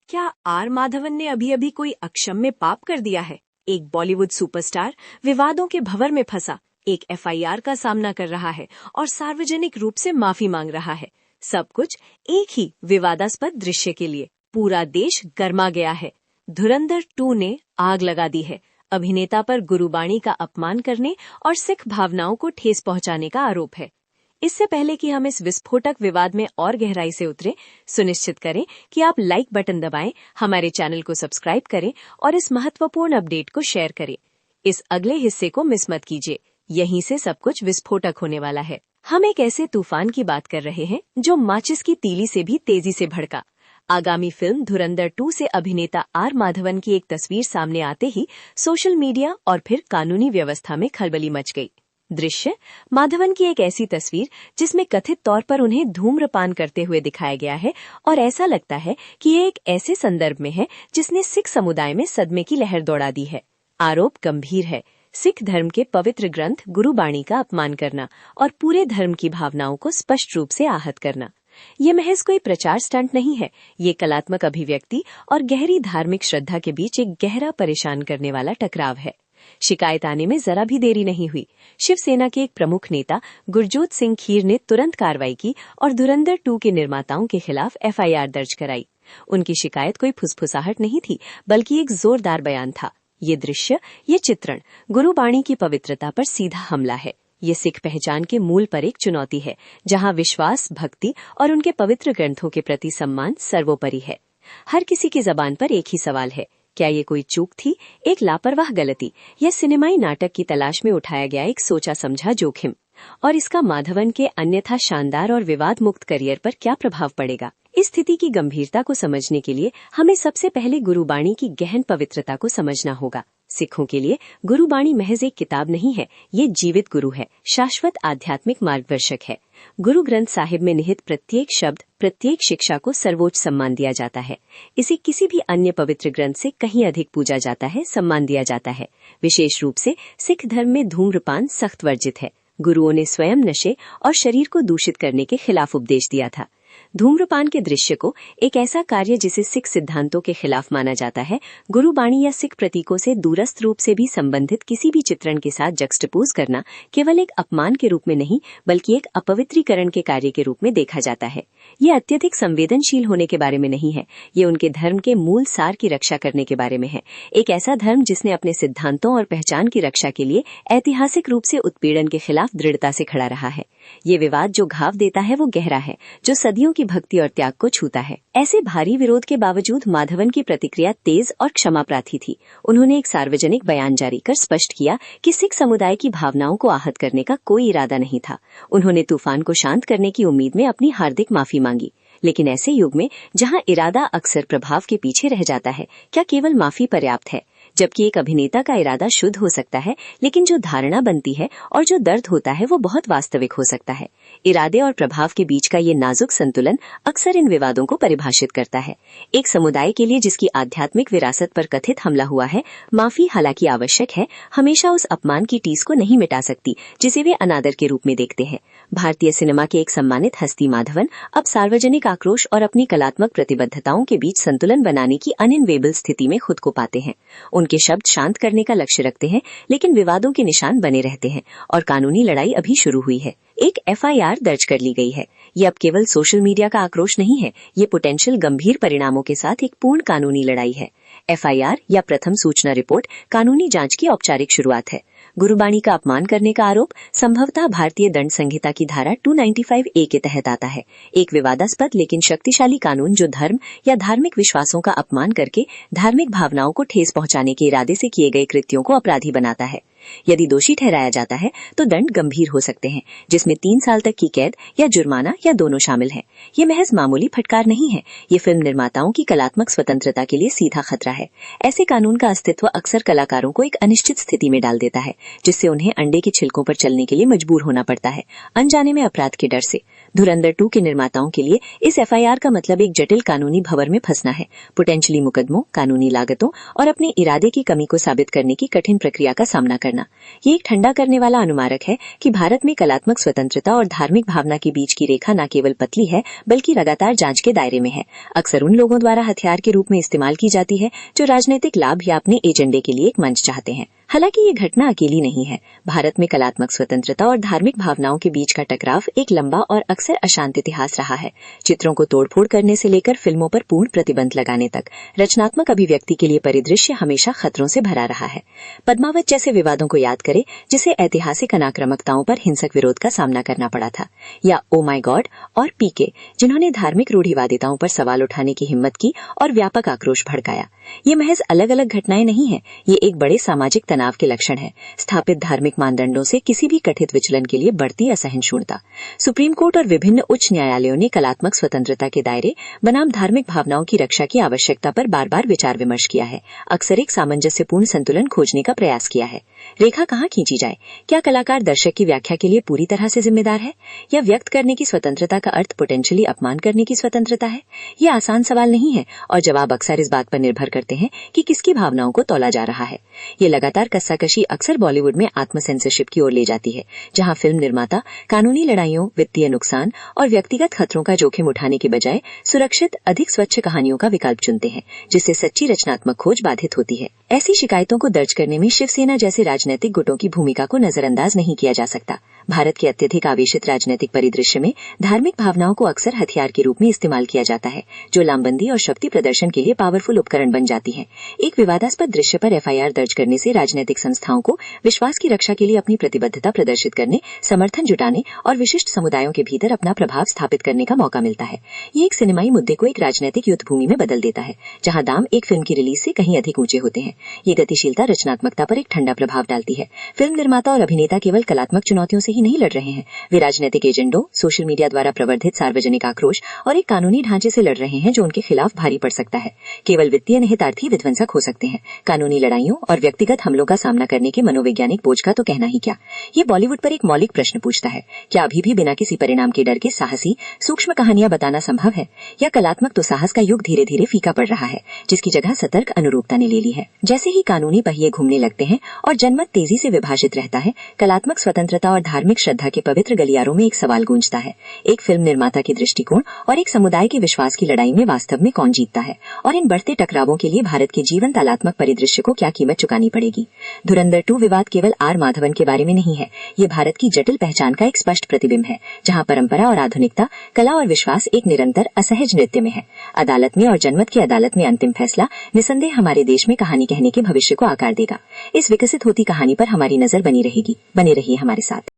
क्या आर माधवन ने अभी अभी कोई अक्षम्य पाप कर दिया है? एक बॉलीवुड सुपरस्टार विवादों के भंवर में फंसा, एक एफआईआर का सामना कर रहा है और सार्वजनिक रूप से माफी मांग रहा है। सब कुछ एक ही विवादास्पद दृश्य के लिए। पूरा देश गर्मा गया है। धुरंधर 2 ने आग लगा दी है। अभिनेता पर गुरुबाणी का अपमान करने और सिख भावनाओं को ठेस पहुंचाने का आरोप है। इससे पहले कि हम इस विस्फोटक विवाद में और गहराई से उतरें, सुनिश्चित करें कि आप लाइक बटन दबाएं, हमारे चैनल को सब्सक्राइब करें और इस महत्वपूर्ण अपडेट को शेयर करें। इस अगले हिस्से को मिस मत कीजिए, यहीं से सब कुछ विस्फोटक होने वाला है। हम एक ऐसे तूफान की बात कर रहे हैं जो माचिस की तीली से भी तेजी से भड़का। आगामी फिल्म धुरंधर 2 से अभिनेता आर माधवन की एक तस्वीर सामने आते ही सोशल मीडिया और फिर कानूनी व्यवस्था में खलबली मच गई। दृश्य माधवन की एक ऐसी तस्वीर जिसमें कथित तौर पर उन्हें धूम्रपान करते हुए दिखाया गया है और ऐसा लगता है कि ये एक ऐसे संदर्भ में है जिसने सिख समुदाय में सदमे की लहर दौड़ा दी है। आरोप गंभीर है। सिख धर्म के पवित्र ग्रंथ गुरुबाणी का अपमान करना और पूरे धर्म की भावनाओं को स्पष्ट रूप से आहत करना। ये महज कोई प्रचार स्टंट नहीं है, ये कलात्मक अभिव्यक्ति और गहरी धार्मिक श्रद्धा के बीच एक गहरा परेशान करने वाला टकराव है। शिकायत आने में जरा भी देरी नहीं हुई। शिवसेना के एक प्रमुख नेता गुरजोत सिंह खीर ने तुरंत कार्रवाई की और धुरंधर 2 के निर्माताओं के खिलाफ एफआईआर दर्ज कराई। उनकी शिकायत कोई फुसफुसाहट नहीं थी, बल्कि एक जोरदार बयान था। ये दृश्य, ये चित्रण गुरुबाणी की पवित्रता पर सीधा हमला है। ये सिख पहचान के मूल पर एक चुनौती है, जहां विश्वास, भक्ति और उनके पवित्र ग्रंथों के प्रति सम्मान सर्वोपरि है। हर किसी की जबान पर एक ही सवाल है, क्या ये कोई चूक थी, एक लापरवाह गलती, या सिनेमाई नाटक की तलाश में उठाया गया एक सोचा समझा जोखिम? और इसका माधवन के अन्यथा शानदार और विवाद मुक्त करियर पर क्या प्रभाव पड़ेगा? इस स्थिति की गंभीरता को समझने के लिए हमें सबसे पहले गुरुबाणी की गहन पवित्रता को समझना होगा। सिखों के लिए गुरुबाणी महज एक किताब नहीं है, ये जीवित गुरु है, शाश्वत आध्यात्मिक मार्गदर्शक है। गुरु ग्रंथ साहिब में निहित प्रत्येक शब्द, प्रत्येक शिक्षा को सर्वोच्च सम्मान दिया जाता है। इसे किसी भी अन्य पवित्र ग्रंथ से कहीं अधिक पूजा जाता है, सम्मान दिया जाता है। विशेष रूप से सिख धर्म में धूम्रपान सख्त वर्जित है। गुरुओं ने स्वयं नशे और शरीर को दूषित करने के खिलाफ उपदेश दिया था। धूम्रपान के दृश्य को एक ऐसा कार्य जिसे सिख सिद्धांतों के खिलाफ माना जाता है, गुरुबाणी या सिख प्रतीकों से दूरस्थ रूप से भी संबंधित किसी भी चित्रण के साथ जक्सटपोज करना केवल एक अपमान के रूप में नहीं, बल्कि एक अपवित्रीकरण के कार्य के रूप में देखा जाता है। ये अत्यधिक संवेदनशील होने के बारे में नहीं है, ये उनके धर्म के मूल सार की रक्षा करने के बारे में है। एक ऐसा धर्म जिसने अपने सिद्धांतों और पहचान की रक्षा के लिए ऐतिहासिक रूप से उत्पीड़न के खिलाफ दृढ़ता से खड़ा रहा है। ये विवाद जो घाव देता है वो गहरा है, जो सदियों की भक्ति और त्याग को छूता है। ऐसे भारी विरोध के बावजूद माधवन की प्रतिक्रिया तेज और क्षमा प्रार्थी थी। उन्होंने एक सार्वजनिक बयान जारी कर स्पष्ट किया कि सिख समुदाय की भावनाओं को आहत करने का कोई इरादा नहीं था। उन्होंने तूफान को शांत करने की उम्मीद में अपनी हार्दिक माफी मांगी। लेकिन ऐसे युग में जहां इरादा अक्सर प्रभाव के पीछे रह जाता है, क्या केवल माफी पर्याप्त है? जबकि एक अभिनेता का इरादा शुद्ध हो सकता है, लेकिन जो धारणा बनती है और जो दर्द होता है वो बहुत वास्तविक हो सकता है। इरादे और प्रभाव के बीच का ये नाजुक संतुलन अक्सर इन विवादों को परिभाषित करता है। एक समुदाय के लिए जिसकी आध्यात्मिक विरासत पर कथित हमला हुआ है, माफी हालांकि आवश्यक है, हमेशा उस अपमान की टीस को नहीं मिटा सकती जिसे वे अनादर के रूप में देखते हैं। भारतीय सिनेमा के एक सम्मानित हस्ती माधवन अब सार्वजनिक आक्रोश और अपनी कलात्मक प्रतिबद्धताओं के बीच संतुलन बनाने की अनइनवेबल स्थिति में खुद को पाते हैं। उनके शब्द शांत करने का लक्ष्य रखते हैं, लेकिन विवादों के निशान बने रहते हैं और कानूनी लड़ाई अभी शुरू हुई है। एक एफआईआर दर्ज कर ली गई है। ये अब केवल सोशल मीडिया का आक्रोश नहीं है, ये पोटेंशियल गंभीर परिणामों के साथ एक पूर्ण कानूनी लड़ाई है। एफआईआर या प्रथम सूचना रिपोर्ट कानूनी जांच की औपचारिक शुरुआत है। गुरुबाणी का अपमान करने का आरोप संभवतः भारतीय दंड संहिता की धारा 295A के तहत आता है। एक विवादास्पद लेकिन शक्तिशाली कानून जो धर्म या धार्मिक विश्वासों का अपमान करके धार्मिक भावनाओं को ठेस पहुंचाने के इरादे से किए गए कृत्यों को अपराधी बनाता है। यदि दोषी ठहराया जाता है तो दंड गंभीर हो सकते हैं, जिसमें 3 साल तक की कैद या जुर्माना या दोनों शामिल हैं। ये महज मामूली फटकार नहीं है, ये फिल्म निर्माताओं की कलात्मक स्वतंत्रता के लिए सीधा खतरा है। ऐसे कानून का अस्तित्व अक्सर कलाकारों को एक अनिश्चित स्थिति में डाल देता है, जिससे उन्हें अंडे के छिलकों पर चलने के लिए मजबूर होना पड़ता है, अनजाने में अपराध के डर से। धुरंधर 2 के निर्माताओं के लिए इस एफआईआर का मतलब एक जटिल कानूनी भंवर में फंसना है, पोटेंशियली मुकदमों, कानूनी लागतों और अपने इरादे की कमी को साबित करने की कठिन प्रक्रिया का सामना करना। ये एक ठंडा करने वाला अनुमारक है कि भारत में कलात्मक स्वतंत्रता और धार्मिक भावना के बीच की रेखा न केवल पतली है बल्कि लगातार जांच के दायरे में है। अक्सर उन लोगों द्वारा हथियार के रूप में इस्तेमाल की जाती है जो राजनीतिक लाभ या अपने एजेंडे के लिए एक मंच चाहते हैं। हालांकि ये घटना अकेली नहीं है। भारत में कलात्मक स्वतंत्रता और धार्मिक भावनाओं के बीच का टकराव एक लंबा और अक्सर अशांत इतिहास रहा है। चित्रों को तोड़फोड़ करने से लेकर फिल्मों पर पूर्ण प्रतिबंध लगाने तक रचनात्मक अभिव्यक्ति के लिए परिदृश्य हमेशा खतरों से भरा रहा है। पद्मावत जैसे विवादों को याद करें, जिसे ऐतिहासिक अनाक्रामकताओं पर हिंसक विरोध का सामना करना पड़ा था, या ओ माय गॉड और पीके, जिन्होंने धार्मिक रूढ़िवादिताओं पर सवाल उठाने की हिम्मत की और व्यापक आक्रोश भड़काया। ये महज अलग अलग घटनाएं नहीं है, ये एक बड़े सामाजिक तनाव के लक्षण है। स्थापित धार्मिक मानदंडों से किसी भी कथित विचलन के लिए बढ़ती असहिष्णुता। सुप्रीम कोर्ट और विभिन्न उच्च न्यायालयों ने कलात्मक स्वतंत्रता के दायरे बनाम धार्मिक भावनाओं की रक्षा की आवश्यकता पर बार बार विचार विमर्श किया है, अक्सर एक सामंजस्यपूर्ण संतुलन खोजने का प्रयास किया है। रेखा कहाँ खींची जाए? क्या कलाकार दर्शक की व्याख्या के लिए पूरी तरह से जिम्मेदार है, या व्यक्त करने की स्वतंत्रता का अर्थ पोटेंशियली अपमान करने की स्वतंत्रता है? ये आसान सवाल नहीं है और जवाब अक्सर इस बात पर निर्भर करते हैं कि किसकी भावनाओं को तौला जा रहा है। ये लगातार कस्साकशी अक्सर बॉलीवुड में आत्म सेंसरशिप की ओर ले जाती है, जहां फिल्म निर्माता कानूनी लड़ाइयों, वित्तीय नुकसान और व्यक्तिगत खतरों का जोखिम उठाने के बजाय सुरक्षित, अधिक स्वच्छ कहानियों का विकल्प चुनते हैं, जिससे सच्ची रचनात्मक खोज बाधित होती है। ऐसी शिकायतों को दर्ज करने में शिवसेना जैसे राजनीतिक गुटों की भूमिका को नजरअंदाज नहीं किया जा सकता। भारत के अत्यधिक आवेशित राजनीतिक परिदृश्य में धार्मिक भावनाओं को अक्सर हथियार के रूप में इस्तेमाल किया जाता है, जो लामबंदी और शक्ति प्रदर्शन के लिए पावरफुल उपकरण बन जाती है। एक विवादास्पद दृश्य पर एफआईआर दर्ज करने से राजनीतिक संस्थाओं को विश्वास की रक्षा के लिए अपनी प्रतिबद्धता प्रदर्शित करने, समर्थन जुटाने और विशिष्ट समुदायों के भीतर अपना प्रभाव स्थापित करने का मौका मिलता है। ये एक सिनेमाई मुद्दे को एक राजनीतिक युद्ध भूमि में बदल देता है, जहां दाम एक फिल्म की रिलीज से कहीं अधिक ऊंचे होते हैं। ये गतिशीलता रचनात्मकता पर एक ठंडा प्रभाव डालती है। फिल्म निर्माता और अभिनेता केवल कलात्मक चुनौतियों से ही नहीं लड़ रहे हैं, वे राजनीतिक एजेंडों, सोशल मीडिया द्वारा प्रवर्धित सार्वजनिक आक्रोश और एक कानूनी ढांचे से लड़ रहे हैं जो उनके खिलाफ भारी पड़ सकता है। केवल वित्तीय निहितार्थी विध्वंसक हो सकते हैं। कानूनी लड़ाइयों और व्यक्तिगत हमलों का सामना करने के मनोवैज्ञानिक बोझ का तो कहना ही क्या। ये बॉलीवुड पर एक मौलिक प्रश्न पूछता है, क्या अभी भी बिना किसी परिणाम के डर के साहसी, सूक्ष्म कहानियां बताना संभव है, या कलात्मक तो साहस का युग धीरे धीरे फीका पड़ रहा है, जिसकी जगह सतर्क अनुरूपता ने ले ली है। जैसे ही कानूनी पहिए घूमने लगते हैं और जनमत तेजी से विभाजित रहता है, कलात्मक स्वतंत्रता और धार्मिक श्रद्धा के पवित्र गलियारों में एक सवाल गूंजता है, एक फिल्म निर्माता के दृष्टिकोण और एक समुदाय के विश्वास की लड़ाई में वास्तव में कौन जीतता है, और इन बढ़ते टकरावों के लिए भारत के जीवन कलात्मक परिदृश्य को क्या कीमत चुकानी पड़ेगी। धुरंधर 2 विवाद केवल आर माधवन के बारे में नहीं है, ये भारत की जटिल पहचान का एक स्पष्ट प्रतिबिंब है, जहां परंपरा और आधुनिकता, कला और विश्वास एक निरंतर असहज नृत्य में है। अदालत में और जनमत की अदालत में अंतिम फैसला निसंदेह हमारे देश में कहानी कहने के भविष्य को आकार देगा। इस विकसित होती कहानी पर हमारी नजर बनी रहेगी। बने रहिए हमारे साथ।